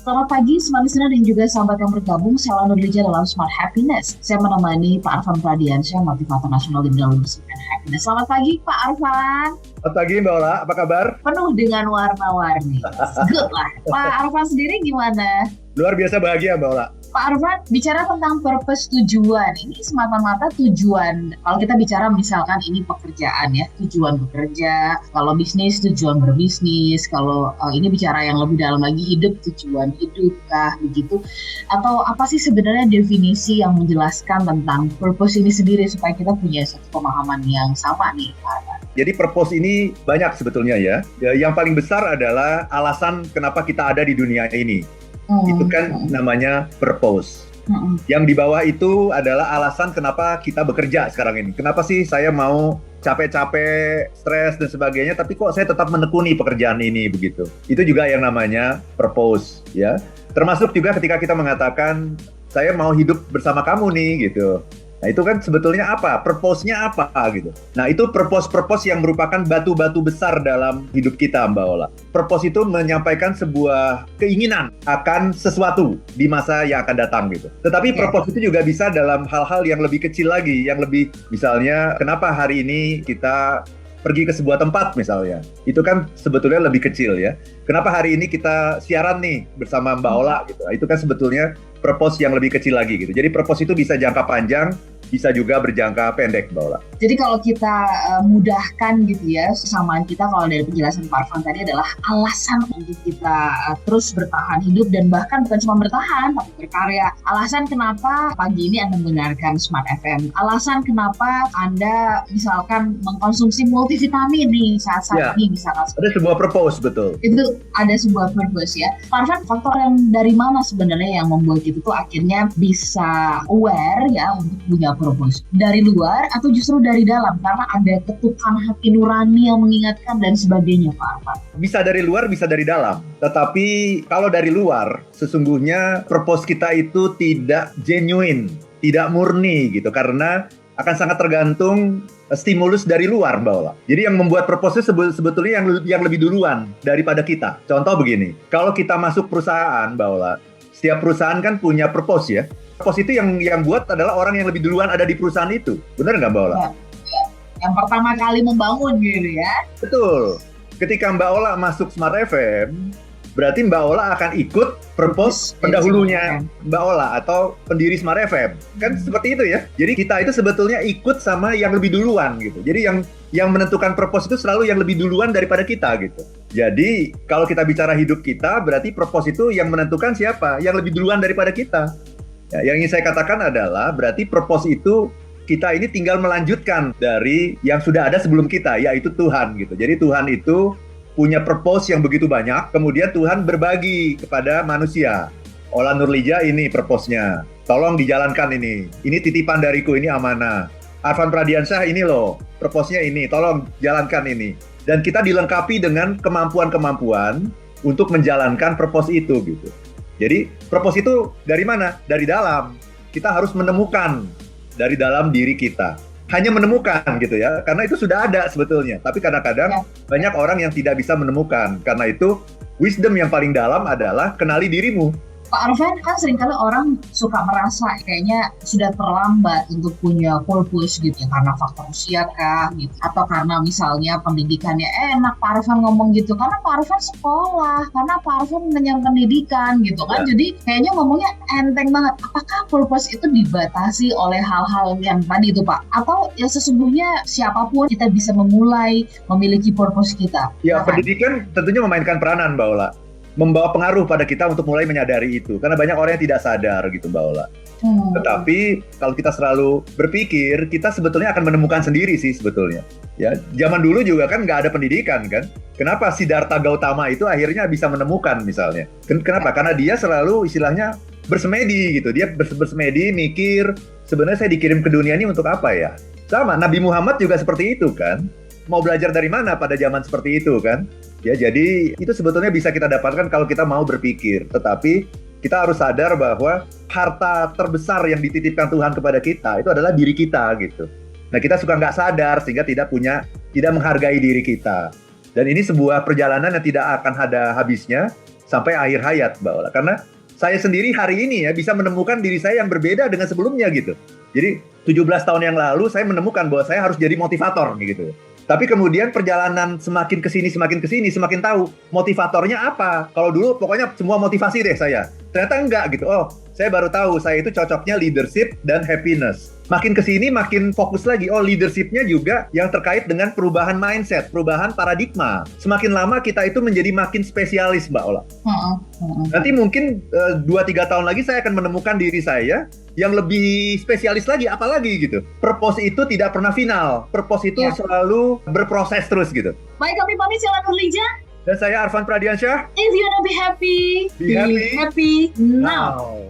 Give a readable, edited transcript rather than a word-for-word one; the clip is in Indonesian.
Selamat pagi semua listener dan juga sahabat yang bergabung. Saya Nurlija dalam Smart Happiness. Saya menemani Pak Arfan Pradiansyah, motivator nasional di bidang leadership and happiness. Selamat pagi Pak Arfan. Selamat pagi Mbak Ola, apa kabar? Penuh dengan warna-warni. Good lah. Pak Arfan sendiri gimana? Luar biasa bahagia Mbak Ola. Pak Arfan, bicara tentang purpose, tujuan, ini semata-mata tujuan. Kalau kita bicara misalkan ini pekerjaan ya, tujuan bekerja. Kalau bisnis, tujuan berbisnis. Kalau ini bicara yang lebih dalam lagi, hidup, tujuan hidup kah, begitu. Atau apa sih sebenarnya definisi yang menjelaskan tentang purpose ini sendiri supaya kita punya satu pemahaman yang sama nih, Pak Arfan. Jadi purpose ini banyak sebetulnya ya. Yang paling besar adalah alasan kenapa kita ada di dunia ini. Itu kan namanya purpose. Yang di bawah itu adalah alasan kenapa kita bekerja sekarang ini. Kenapa sih saya mau capek-capek, stres dan sebagainya, tapi kok saya tetap menekuni pekerjaan ini begitu. Itu juga yang namanya purpose ya. Termasuk juga ketika kita mengatakan saya mau hidup bersama kamu nih gitu. Nah itu kan sebetulnya apa? Purpose-nya apa gitu. Nah itu purpose yang merupakan batu-batu besar dalam hidup kita Mbak Ola. Purpose itu menyampaikan sebuah keinginan akan sesuatu di masa yang akan datang gitu. Tetapi purpose itu juga bisa dalam hal-hal yang lebih kecil lagi, yang lebih misalnya kenapa hari ini kita pergi ke sebuah tempat misalnya. Itu kan sebetulnya lebih kecil ya. Kenapa hari ini kita siaran nih bersama Mbak Ola gitu. Itu kan sebetulnya purpose yang lebih kecil lagi gitu. Jadi purpose itu bisa jangka panjang, bisa juga berjangka pendek, Mbak Ola. Jadi kalau kita mudahkan gitu ya, kesamaan kita kalau dari penjelasan Pak Arfan tadi adalah alasan untuk kita terus bertahan hidup dan bahkan bukan cuma bertahan, tapi berkarya. Alasan kenapa pagi ini Anda mendengarkan Smart FM. Alasan kenapa Anda misalkan mengkonsumsi multivitamin nih saat-saat ini misalkan. Ada sebuah purpose, betul. Itu ada sebuah purpose ya. Pak Arfan, faktor yang dari mana sebenarnya yang membuat kita tuh akhirnya bisa aware ya untuk punya purpose? Dari luar atau justru dari dalam? Karena ada ketukan hati nurani yang mengingatkan dan sebagainya, Pak Arfan. Bisa dari luar, bisa dari dalam. Tetapi kalau dari luar, sesungguhnya purpose kita itu tidak genuine, tidak murni gitu. Karena akan sangat tergantung stimulus dari luar, Mbak Ola. Jadi yang membuat purpose sebetulnya yang lebih duluan daripada kita. Contoh begini, kalau kita masuk perusahaan, Mbak Ola, setiap perusahaan kan punya purpose ya. Purpose itu yang buat adalah orang yang lebih duluan ada di perusahaan itu. Benar nggak Mbak Ola? Ya. Yang pertama kali membangun gitu ya. Betul. Ketika Mbak Ola masuk Smart FM, berarti Mbak Ola akan ikut purpose pendahulunya Mbak Ola atau pendiri Smart FM. Kan seperti itu ya. Jadi kita itu sebetulnya ikut sama yang lebih duluan gitu. Jadi yang menentukan purpose itu selalu yang lebih duluan daripada kita gitu. Jadi kalau kita bicara hidup kita, berarti purpose itu yang menentukan siapa? Yang lebih duluan daripada kita. Ya, yang ingin saya katakan adalah berarti purpose itu kita ini tinggal melanjutkan dari yang sudah ada sebelum kita, yaitu Tuhan gitu. Jadi Tuhan itu punya purpose yang begitu banyak, kemudian Tuhan berbagi kepada manusia. Ola Nurlija ini purpose-nya, tolong dijalankan ini titipan dariku, ini amanah. Arfan Pradiansyah ini loh, purpose-nya ini, tolong jalankan ini. Dan kita dilengkapi dengan kemampuan-kemampuan untuk menjalankan purpose itu gitu. Jadi purpose itu dari mana? Dari dalam. Kita harus menemukan dari dalam diri kita. Hanya menemukan gitu ya, karena itu sudah ada sebetulnya. Tapi kadang-kadang banyak orang yang tidak bisa menemukan. Karena itu wisdom yang paling dalam adalah kenali dirimu. Pak Arfan, kan seringkali orang suka merasa kayaknya sudah terlambat untuk punya purpose gitu ya, karena faktor usia kah gitu, atau karena misalnya pendidikannya enak. Pak Arfan ngomong gitu karena Pak Arfan sekolah, karena Pak Arfan mengenyam pendidikan gitu kan. Jadi kayaknya ngomongnya enteng banget. Apakah purpose itu dibatasi oleh hal-hal yang tadi itu Pak? Atau ya sesungguhnya siapapun kita bisa memulai memiliki purpose kita? Ya, pendidikan tentunya memainkan peranan Mbak Ola. Membawa pengaruh pada kita untuk mulai menyadari itu. Karena banyak orang yang tidak sadar gitu Mbak Ola. Tetapi kalau kita selalu berpikir, kita sebetulnya akan menemukan sendiri sih sebetulnya. Ya, zaman dulu juga kan nggak ada pendidikan kan. Kenapa Siddhartha Gautama itu akhirnya bisa menemukan misalnya? Kenapa? Karena dia selalu istilahnya bersemedi gitu. Dia bersemedi, mikir, sebenarnya saya dikirim ke dunia ini untuk apa ya? Sama, Nabi Muhammad juga seperti itu kan. Mau belajar dari mana pada zaman seperti itu kan? Ya, jadi itu sebetulnya bisa kita dapatkan kalau kita mau berpikir. Tetapi kita harus sadar bahwa harta terbesar yang dititipkan Tuhan kepada kita itu adalah diri kita gitu. Nah, kita suka nggak sadar sehingga tidak menghargai diri kita. Dan ini sebuah perjalanan yang tidak akan ada habisnya sampai akhir hayat, Mbak Ola. Karena saya sendiri hari ini ya bisa menemukan diri saya yang berbeda dengan sebelumnya gitu. Jadi 17 tahun yang lalu saya menemukan bahwa saya harus jadi motivator gitu. Tapi kemudian perjalanan semakin kesini, semakin tahu motivatornya apa. Kalau dulu pokoknya semua motivasi deh saya. Ternyata enggak gitu. Oh, saya baru tahu saya itu cocoknya leadership dan happiness. Makin kesini makin fokus lagi. Oh, leadershipnya juga yang terkait dengan perubahan mindset, perubahan paradigma. Semakin lama kita itu menjadi makin spesialis, Mbak Ola. Nanti mungkin 2-3 tahun lagi saya akan menemukan diri saya yang lebih spesialis lagi, apalagi gitu. Purpose itu tidak pernah final. Purpose itu selalu berproses terus gitu. Baik, kami pamit, silakan Lija. Dan saya Arfan Pradiansyah. If you wanna be happy, Be happy now.